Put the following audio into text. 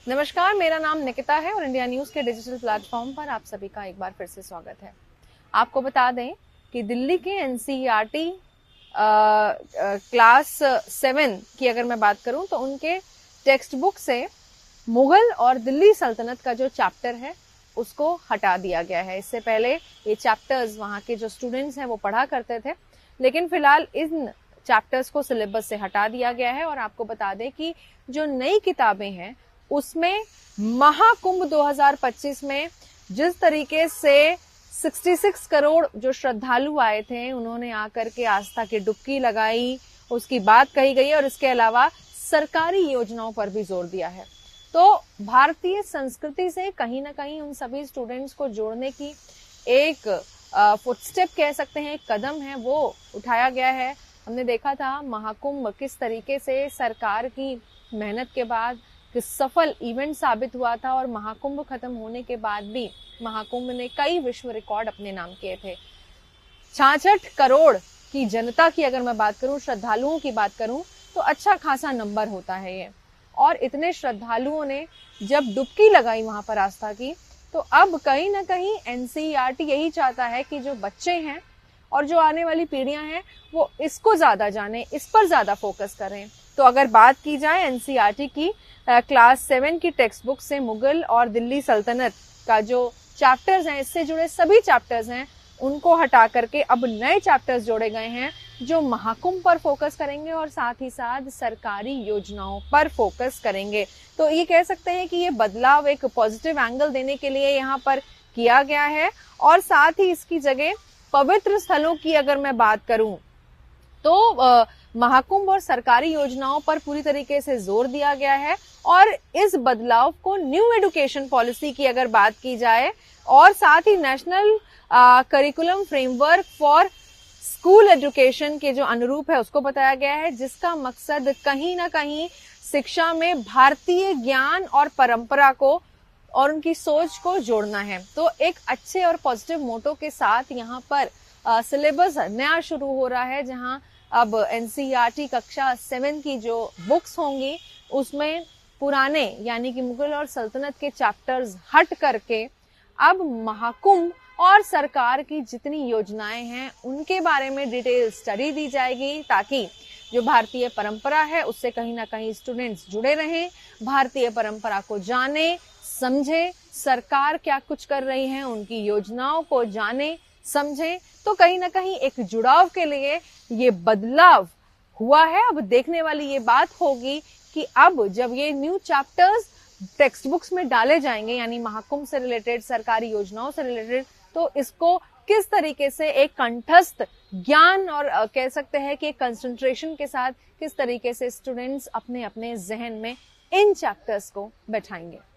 नमस्कार, मेरा नाम निकिता है और इंडिया न्यूज के डिजिटल प्लेटफॉर्म पर आप सभी का एक बार फिर से स्वागत है। आपको बता दें कि दिल्ली के एनसीईआरटी क्लास 7 की अगर मैं बात करूं तो उनके टेक्स्ट बुक से मुगल और दिल्ली सल्तनत का जो चैप्टर है उसको हटा दिया गया है। इससे पहले ये चैप्टर्स वहां के जो स्टूडेंट्स हैं वो पढ़ा करते थे, लेकिन फिलहाल इन चैप्टर्स को सिलेबस से हटा दिया गया है। और आपको बता दें कि जो नई किताबें हैं उसमें महाकुंभ 2025 में जिस तरीके से 66 करोड़ जो श्रद्धालु आए थे, उन्होंने आकर के आस्था की डुबकी लगाई, उसकी बात कही गई है और इसके अलावा सरकारी योजनाओं पर भी जोर दिया है। तो भारतीय संस्कृति से कहीं ना कहीं उन सभी स्टूडेंट्स को जोड़ने की एक फुटस्टेप कह सकते हैं, एक कदम है, वो उठाया गया है। हमने देखा था महाकुंभ किस तरीके से सरकार की मेहनत के बाद कि सफल इवेंट साबित हुआ था और महाकुंभ खत्म होने के बाद भी महाकुंभ ने कई विश्व रिकॉर्ड अपने नाम किए थे। 66 करोड़ की जनता की अगर मैं बात करूं, श्रद्धालुओं की बात करूं, तो अच्छा खासा नंबर होता है ये। और इतने श्रद्धालुओं ने जब डुबकी लगाई वहां पर आस्था की, तो अब कहीं ना कहीं एनसीईआरटी यही चाहता है कि जो बच्चे हैं और जो आने वाली पीढ़ियां हैं वो इसको ज्यादा जाने, इस पर ज्यादा फोकस करें। तो अगर बात की जाए एनसीईआरटी की क्लास 7 की टेक्स्ट बुक से मुगल और दिल्ली सल्तनत का जो चैप्टर्स हैं, इससे जुड़े सभी चैप्टर्स हैं, उनको हटा करके अब नए चैप्टर्स जोड़े गए हैं जो महाकुंभ पर फोकस करेंगे और साथ ही साथ सरकारी योजनाओं पर फोकस करेंगे। तो ये कह सकते हैं कि ये बदलाव एक पॉजिटिव एंगल देने के लिए यहाँ पर किया गया है। और साथ ही इसकी जगह पवित्र स्थलों की अगर मैं बात करूं तो महाकुंभ और सरकारी योजनाओं पर पूरी तरीके से जोर दिया गया है। और इस बदलाव को न्यू एजुकेशन पॉलिसी की अगर बात की जाए और साथ ही national curriculum framework for school education के जो अनुरूप है उसको बताया गया है, जिसका मकसद कहीं ना कहीं शिक्षा में भारतीय ज्ञान और परंपरा को और उनकी सोच को जोड़ना है। तो एक अच्छे और पॉजिटिव मोटो के साथ यहाँ पर सिलेबस नया शुरू हो रहा है, जहां अब एनसीईआरटी कक्षा 7 की जो बुक्स होंगी उसमें पुराने यानी कि मुगल और सल्तनत के चैप्टर्स हट करके अब महाकुंभ और सरकार की जितनी योजनाएं हैं उनके बारे में डिटेल स्टडी दी जाएगी, ताकि जो भारतीय परंपरा है उससे कहीं ना कहीं स्टूडेंट्स जुड़े रहें, भारतीय परंपरा को जाने समझे, सरकार क्या कुछ कर रही है उनकी योजनाओं को जाने समझें। तो कहीं ना कहीं एक जुड़ाव के लिए ये बदलाव हुआ है। अब देखने वाली ये बात होगी कि अब जब ये न्यू चैप्टर्स टेक्स्ट बुक्स में डाले जाएंगे, यानी महाकुंभ से रिलेटेड, सरकारी योजनाओं से रिलेटेड, तो इसको किस तरीके से एक कंठस्थ ज्ञान और कह सकते हैं कि कंसंट्रेशन के साथ किस तरीके से स्टूडेंट्स अपने अपने जहन में इन चैप्टर्स को बैठाएंगे।